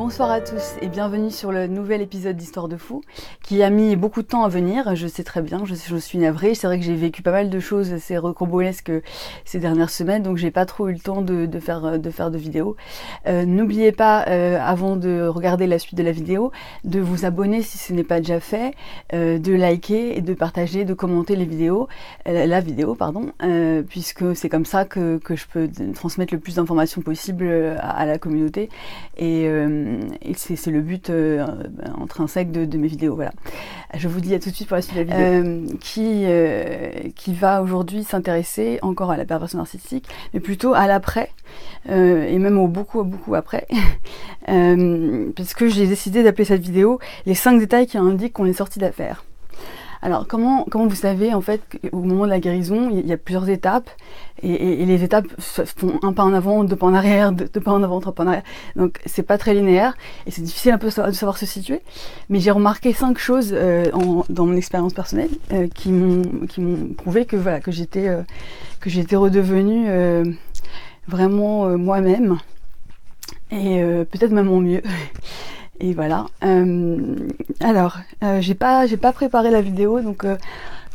Bonsoir à tous et bienvenue sur le nouvel épisode d'Histoire de Fou qui a mis beaucoup de temps à venir, je sais très bien, je suis navrée, c'est vrai que j'ai vécu pas mal de choses assez rocambolesques ces dernières semaines donc j'ai pas trop eu le temps de faire de vidéos. N'oubliez pas, avant de regarder la suite de la vidéo, de vous abonner si ce n'est pas déjà fait, de liker et de partager, de commenter la vidéo, puisque c'est comme ça que je peux transmettre le plus d'informations possible à la communauté et c'est le but intrinsèque de mes vidéos. Voilà. Je vous dis à tout de suite pour la suite de la vidéo. Qui va aujourd'hui s'intéresser encore à la perversion narcissique, mais plutôt à l'après, et même au beaucoup après, parce que j'ai décidé d'appeler cette vidéo les 5 détails qui indiquent qu'on est sorti d'affaire. Alors, comment vous savez, en fait, qu'au moment de la guérison, il y a plusieurs étapes, et les étapes se font un pas en avant, 2 pas en arrière, 2 pas en avant, 3 pas en arrière. Donc, c'est pas très linéaire, et c'est difficile un peu de savoir se situer. Mais j'ai remarqué 5 choses dans mon expérience personnelle qui m'ont prouvé que voilà, que j'étais redevenue vraiment moi-même, et peut-être même en mieux. Et voilà. Alors, j'ai pas préparé la vidéo, donc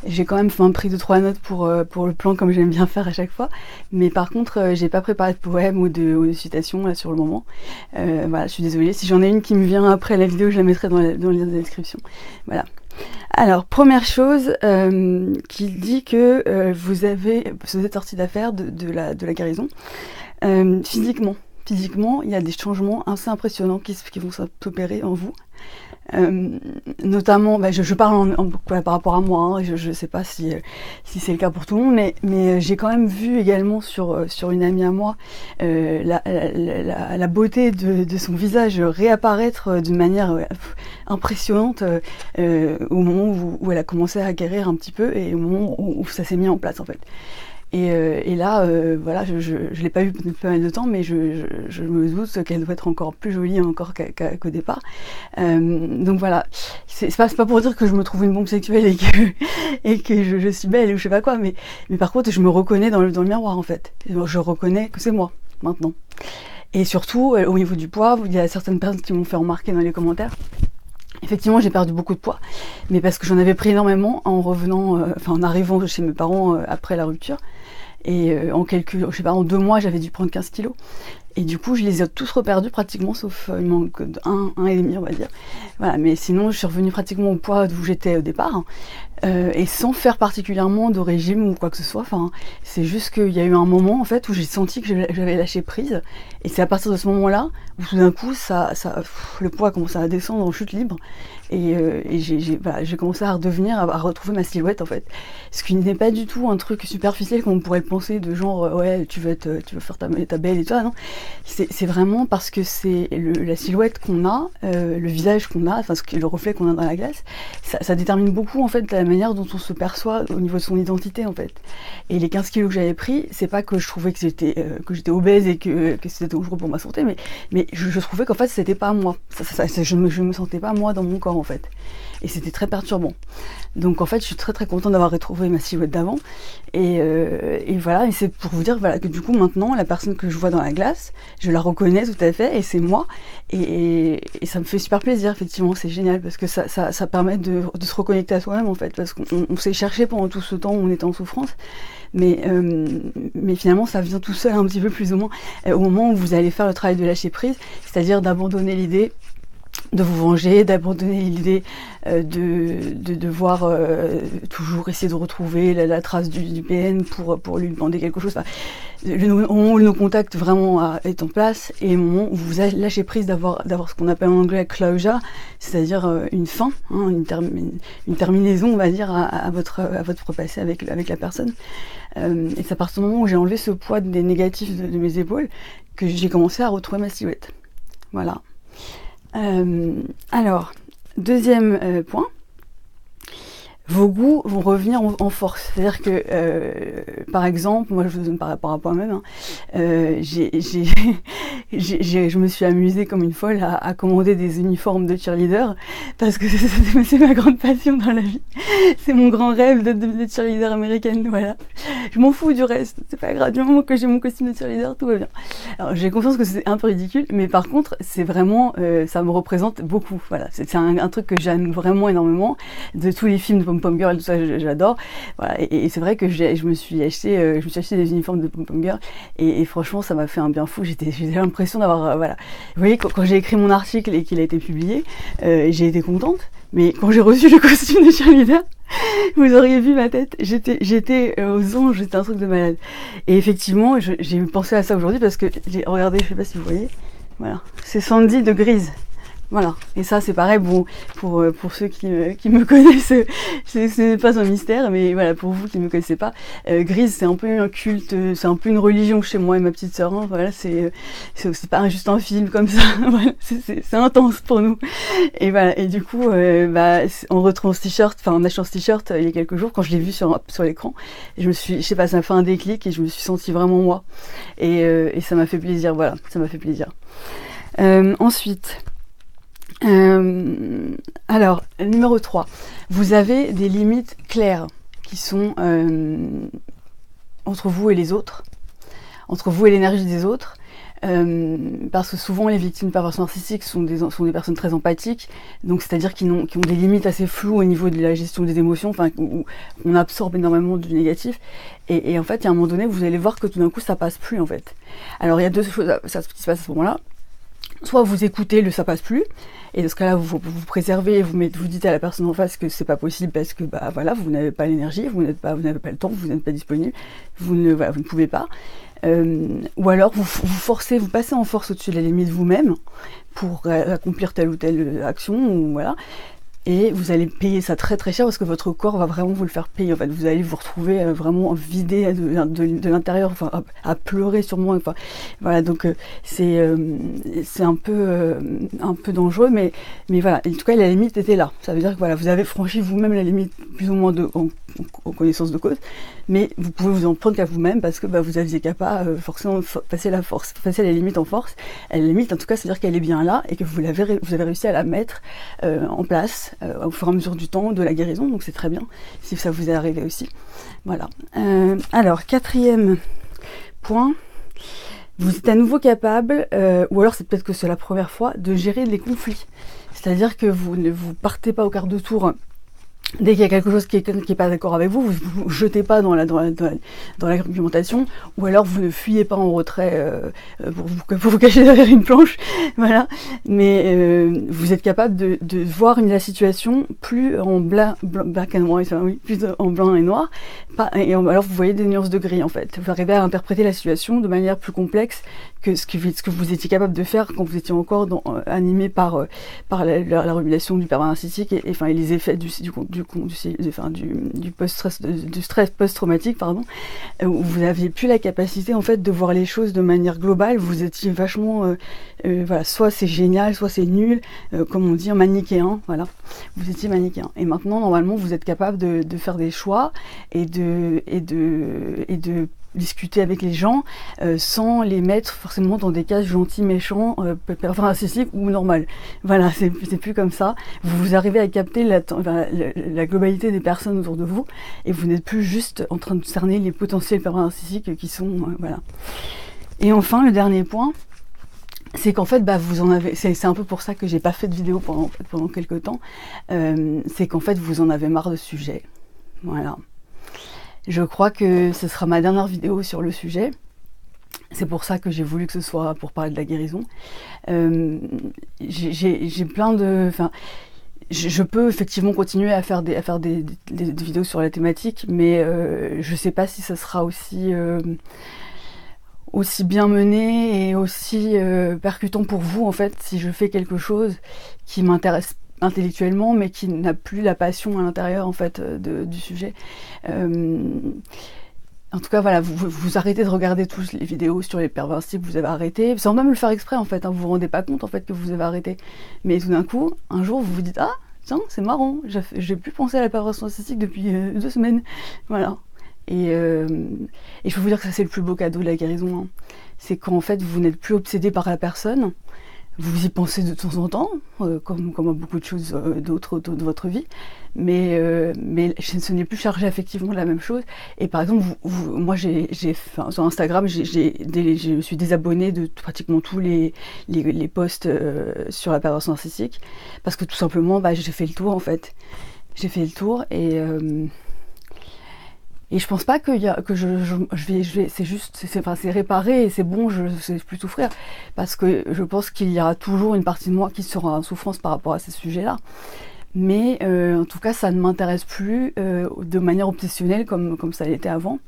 j'ai quand même pris 2-3 notes pour le plan comme j'aime bien faire à chaque fois. Mais par contre, j'ai pas préparé de poème ou de citation là sur le moment. Voilà, je suis désolée. Si j'en ai une qui me vient après la vidéo, je la mettrai dans le lien de la description. Voilà. Alors, première chose qui dit que vous êtes sorti d'affaire de la guérison. Physiquement, il y a des changements assez impressionnants qui vont s'opérer en vous. Notamment, je parle par rapport à moi, hein, je sais pas si c'est le cas pour tout le monde, mais j'ai quand même vu également sur une amie à moi la beauté de son visage réapparaître d'une manière impressionnante au moment où elle a commencé à guérir un petit peu et au moment où ça s'est mis en place en fait. Et là, voilà, je l'ai pas vue depuis pas mal de temps, mais je me doute qu'elle doit être encore plus jolie encore qu'au départ. Donc voilà, c'est pas pour dire que je me trouve une bombe sexuelle et que je suis belle ou je sais pas quoi, mais par contre, je me reconnais dans le miroir en fait. Je reconnais que c'est moi maintenant. Et surtout, au niveau du poids, il y a certaines personnes qui m'ont fait remarquer dans les commentaires. Effectivement, j'ai perdu beaucoup de poids, mais parce que j'en avais pris énormément en revenant, en arrivant chez mes parents après la rupture. Et en 2 mois, j'avais dû prendre 15 kilos. Et du coup, je les ai tous reperdus pratiquement, sauf il manque un et demi, on va dire. Voilà, mais sinon, je suis revenue pratiquement au poids d'où j'étais au départ. Et sans faire particulièrement de régime ou quoi que ce soit. Enfin, c'est juste qu'il y a eu un moment en fait où j'ai senti que j'avais lâché prise. Et c'est à partir de ce moment-là où tout d'un coup, le poids a commencé à descendre en chute libre. Et j'ai commencé à retrouver ma silhouette en fait. Ce qui n'est pas du tout un truc superficiel comme on pourrait le penser, de genre ouais, tu veux faire ta belle et tout ça, non. C'est vraiment parce que c'est la silhouette qu'on a, le visage qu'on a, enfin le reflet qu'on a dans la glace, ça détermine beaucoup en fait la manière dont on se perçoit au niveau de son identité en fait. Et les 15 kilos que j'avais pris, c'est pas que je trouvais que j'étais obèse et que c'était dangereux pour ma santé, mais je trouvais qu'en fait c'était pas moi. Je me sentais pas moi dans mon corps en fait. Et c'était très perturbant. Donc en fait, je suis très très contente d'avoir retrouvé ma silhouette d'avant. Et voilà, et c'est pour vous dire voilà, que du coup maintenant, la personne que je vois dans la glace, je la reconnais tout à fait, et c'est moi. Et ça me fait super plaisir, effectivement, c'est génial, parce que ça permet de se reconnecter à soi-même en fait, parce qu'on s'est cherché pendant tout ce temps où on était en souffrance. Mais finalement, ça vient tout seul un petit peu plus ou moins au moment où vous allez faire le travail de lâcher prise, c'est-à-dire d'abandonner l'idée de vous venger, d'abandonner l'idée de devoir toujours essayer de retrouver la trace du PN pour lui demander quelque chose. Enfin, le moment où nos contacts vraiment est en place et le moment où vous lâchez prise d'avoir ce qu'on appelle en anglais closure, c'est-à-dire une fin, hein, une terminaison, on va dire, à votre passé avec la personne. Et c'est à partir du moment où j'ai enlevé ce poids des négatifs de mes épaules que j'ai commencé à retrouver ma silhouette. Voilà. Alors, deuxième point, vos goûts vont revenir en force. C'est-à-dire que, par exemple, moi je vous donne par rapport à moi-même, hein, je me suis amusée comme une folle à commander des uniformes de cheerleader parce que c'est ma grande passion dans la vie. C'est mon grand rêve de cheerleader américaine, voilà. Je m'en fous du reste, c'est pas grave, du moment que j'ai mon costume de cheerleader, tout va bien. Alors j'ai conscience que c'est un peu ridicule, mais par contre, c'est vraiment, ça me représente beaucoup, voilà. C'est un truc que j'aime vraiment énormément, de tous les films de Pom-Pom Girl, tout ça, j'adore. Voilà, et c'est vrai que je me suis acheté des uniformes de Pom-Pom Girl, et franchement, ça m'a fait un bien fou. J'ai l'impression d'avoir, voilà. Vous voyez, quand j'ai écrit mon article et qu'il a été publié, j'ai été contente, mais quand j'ai reçu le costume de cheerleader, vous auriez vu ma tête, j'étais aux anges, j'étais un truc de malade. Et effectivement, j'ai pensé à ça aujourd'hui parce que, regardez, je sais pas si vous voyez, voilà, c'est Sandy de Grise. Voilà, et ça c'est pareil, bon, pour ceux qui me connaissent, c'est pas un mystère, mais voilà, pour vous qui me connaissez pas, Grise c'est un peu un culte, c'est un peu une religion chez moi et ma petite sœur, hein, voilà, c'est pas juste un film comme ça, voilà, c'est intense pour nous. Et voilà, et du coup, on retrouve ce t-shirt, enfin en achetant ce t-shirt il y a quelques jours, quand je l'ai vu sur l'écran, je sais pas, ça m'a fait un déclic et je me suis sentie vraiment moi. Et ça m'a fait plaisir, voilà, ça m'a fait plaisir. Ensuite... alors, numéro 3, vous avez des limites claires qui sont entre vous et les autres, entre vous et l'énergie des autres, parce que souvent les victimes de perversion narcissique sont des personnes très empathiques, donc c'est-à-dire qui ont des limites assez floues au niveau de la gestion des émotions, enfin où on absorbe énormément du négatif, et en fait, il y a un moment donné, vous allez voir que tout d'un coup, ça passe plus en fait. Alors, il y a deux choses qui se passent à ce moment-là. Soit vous écoutez ça passe plus, et dans ce cas-là vous préservez, vous dites à la personne en face que c'est pas possible parce que bah voilà, vous n'avez pas l'énergie, vous n'avez pas le temps, vous n'êtes pas disponible, vous ne pouvez pas. Ou alors vous passez en force au-dessus de la limite vous-même pour accomplir telle ou telle action, ou voilà. Et vous allez payer ça très très cher parce que votre corps va vraiment vous le faire payer. En fait, vous allez vous retrouver vraiment vidé de l'intérieur, enfin à pleurer sûrement. Enfin, voilà, donc c'est un peu dangereux, mais voilà. En tout cas, la limite était là. Ça veut dire que voilà, vous avez franchi vous-même la limite plus ou moins en connaissance de cause, mais vous pouvez vous en prendre qu'à vous-même parce que vous aviez qu'à pas forcément passer la limite en force. La limite, en tout cas, c'est-à-dire qu'elle est bien là et que vous avez réussi à la mettre en place au fur et à mesure du temps de la guérison, donc c'est très bien si ça vous est arrivé aussi. Voilà. Alors, 4e point, vous êtes à nouveau capable, ou alors c'est peut-être que c'est la première fois, de gérer les conflits. C'est-à-dire que vous ne vous partez pas au quart de tour. Dès qu'il y a quelque chose qui est pas d'accord avec vous, vous jetez pas dans l'argumentation, ou alors vous ne fuyez pas en retrait pour vous cacher derrière une planche, voilà. Mais vous êtes capable de voir la situation plus en black and white, enfin, oui, plus en blanc et noir, alors vous voyez des nuances de gris en fait. Vous arrivez à interpréter la situation de manière plus complexe que ce que vous étiez capable de faire quand vous étiez encore animé par la régulation du pervers narcissique et les effets du stress post-traumatique, pardon, où vous aviez plus la capacité en fait de voir les choses de manière globale. Vous étiez vachement voilà, soit c'est génial, soit c'est nul, comme on dit, manichéen, voilà. Vous étiez manichéen. Et maintenant, normalement, vous êtes capable de faire des choix et de discuter avec les gens sans les mettre forcément dans des cases gentils, méchants, pervers narcissiques ou normal. Voilà, c'est plus comme ça. Vous arrivez à capter la globalité des personnes autour de vous et vous n'êtes plus juste en train de cerner les potentiels pervers narcissiques qui sont voilà. Et enfin, le dernier point, c'est qu'en fait, vous en avez. C'est un peu pour ça que j'ai pas fait de vidéo pendant quelques temps. C'est qu'en fait, vous en avez marre de ce sujet. Voilà. Je crois que ce sera ma dernière vidéo sur le sujet. C'est pour ça que j'ai voulu que ce soit pour parler de la guérison. J'ai plein de... Enfin, je peux effectivement continuer à faire des vidéos sur la thématique, mais je sais pas si ça sera aussi bien mené et aussi percutant pour vous, en fait, si je fais quelque chose qui m'intéresse intellectuellement, mais qui n'a plus la passion à l'intérieur en fait du sujet. En tout cas, voilà, vous arrêtez de regarder tous les vidéos sur les pervers narcissiques, vous avez arrêté, sans même le faire exprès en fait, hein, vous vous rendez pas compte en fait que vous avez arrêté. Mais tout d'un coup, un jour, vous vous dites, ah, tiens, c'est marrant, j'ai plus pensé à la perversion narcissique depuis 2 semaines, voilà. Et je peux vous dire que ça, c'est le plus beau cadeau de la guérison, hein. C'est qu'en fait, vous n'êtes plus obsédé par la personne. Vous y pensez de temps en temps, comme à beaucoup de choses d'autres de votre vie, mais ce n'est plus chargé affectivement de la même chose. Et par exemple, moi, sur Instagram, je me suis désabonnée de pratiquement tous les posts sur la perversion narcissique, parce que tout simplement, j'ai fait le tour en fait. J'ai fait le tour et je pense pas que c'est juste, c'est réparé et c'est bon, je sais plus souffrir. Parce que je pense qu'il y aura toujours une partie de moi qui sera en souffrance par rapport à ces sujets-là. Mais en tout cas, ça ne m'intéresse plus de manière obsessionnelle comme ça l'était avant.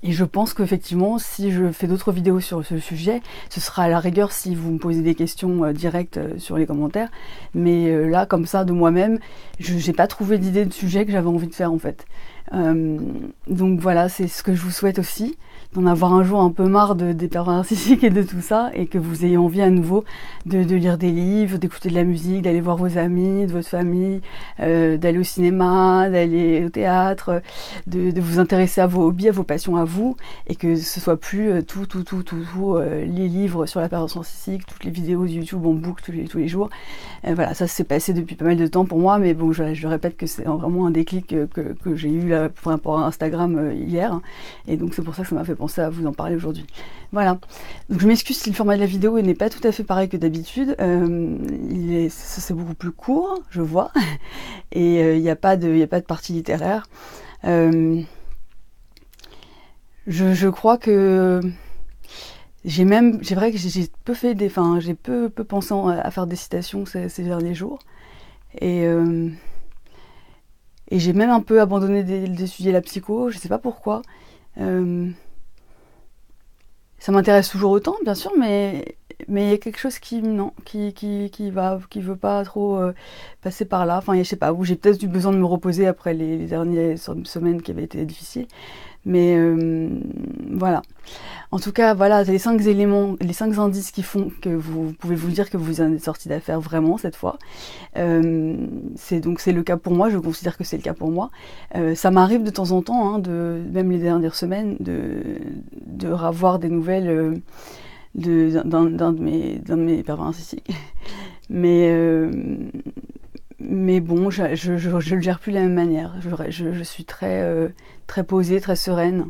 Et je pense qu'effectivement, si je fais d'autres vidéos sur ce sujet, ce sera à la rigueur si vous me posez des questions directes sur les commentaires. Mais là, comme ça, de moi-même, je n'ai pas trouvé d'idée de sujet que j'avais envie de faire en fait. Donc voilà, c'est ce que je vous souhaite aussi, d'en avoir un jour un peu marre des pervers narcissiques et de tout ça, et que vous ayez envie à nouveau de lire des livres, d'écouter de la musique, d'aller voir vos amis, de votre famille, d'aller au cinéma, d'aller au théâtre, de vous intéresser à vos hobbies, à vos passions à vous, et que ce soit plus les livres sur la perversion narcissique, toutes les vidéos YouTube en boucle tous les jours. Voilà, ça s'est passé depuis pas mal de temps pour moi, mais bon, je répète que c'est vraiment un déclic que j'ai eu là par rapport à Instagram hier, et donc c'est pour ça que ça m'a fait penser à vous en parler aujourd'hui. Voilà, donc je m'excuse si le format de la vidéo n'est pas tout à fait pareil que d'habitude, c'est beaucoup plus court, je vois, et il n'y a pas de partie littéraire. Je crois que c'est vrai que j'ai peu pensé à faire des citations ces derniers jours, et j'ai même un peu abandonné d'étudier la psycho, je sais pas pourquoi. Ça m'intéresse toujours autant, bien sûr, mais il y a quelque chose qui veut pas trop passer par là. Enfin, je sais pas, où j'ai peut-être eu besoin de me reposer après les dernières semaines qui avaient été difficiles. Mais voilà. En tout cas, voilà, c'est les 5 éléments, les 5 indices qui font que vous pouvez vous dire que vous en êtes sorti d'affaire vraiment cette fois. C'est le cas pour moi, je considère que c'est le cas pour moi. Ça m'arrive de temps en temps, hein, même les dernières semaines, de revoir des nouvelles d'un de mes pervers narcissiques. Mais bon, je le gère plus de la même manière. Je suis très posée, très sereine.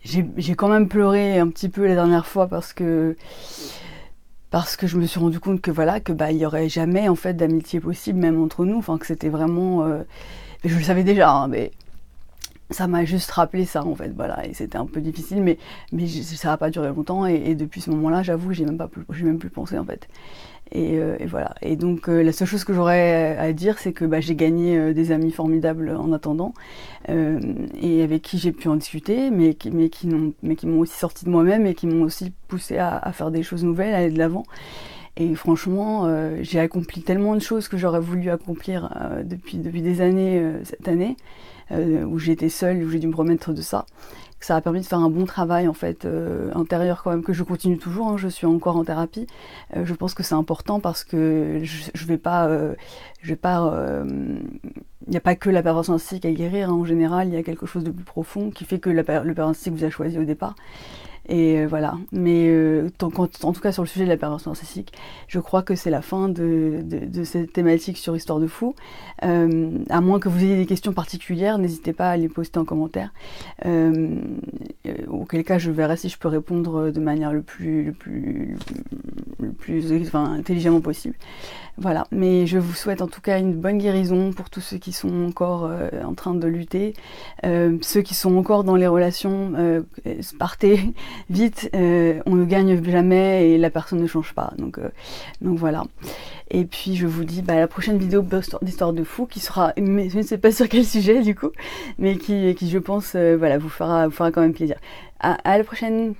J'ai quand même pleuré un petit peu la dernière fois parce que je me suis rendu compte que il y aurait jamais en fait d'amitié possible même entre nous. Enfin, que c'était vraiment, je le savais déjà, hein, mais ça m'a juste rappelé ça en fait, voilà, et c'était un peu difficile, mais ça n'a pas duré longtemps, et depuis ce moment-là, j'avoue que j'ai même plus pensé en fait. Et voilà. Et donc la seule chose que j'aurais à dire, c'est que j'ai gagné des amis formidables en attendant, et avec qui j'ai pu en discuter, mais qui m'ont aussi sorti de moi-même et qui m'ont aussi poussé à faire des choses nouvelles, à aller de l'avant. Et franchement, j'ai accompli tellement de choses que j'aurais voulu accomplir depuis des années cette année, où j'étais seule, où j'ai dû me remettre de ça. Ça a permis de faire un bon travail en fait intérieur quand même, que je continue toujours, hein, je suis encore en thérapie. Je pense que c'est important parce que il n'y a pas que la perversion narcissique à guérir, hein, en général, il y a quelque chose de plus profond qui fait que le pervers narcissique vous a choisi au départ. Et voilà, mais en tout cas sur le sujet de la perversion narcissique, je crois que c'est la fin de cette thématique sur Histoire de Fou. À moins que vous ayez des questions particulières, n'hésitez pas à les poster en commentaire. Auquel cas je verrai si je peux répondre de manière le plus intelligemment possible. Voilà, mais je vous souhaite en tout cas une bonne guérison pour tous ceux qui sont encore en train de lutter. Ceux qui sont encore dans les relations, partez vite, on ne gagne jamais et la personne ne change pas. Donc voilà. Et puis je vous dis à la prochaine vidéo d'Histoire de Fou qui sera, mais je ne sais pas sur quel sujet du coup, mais qui je pense vous fera quand même plaisir. À la prochaine.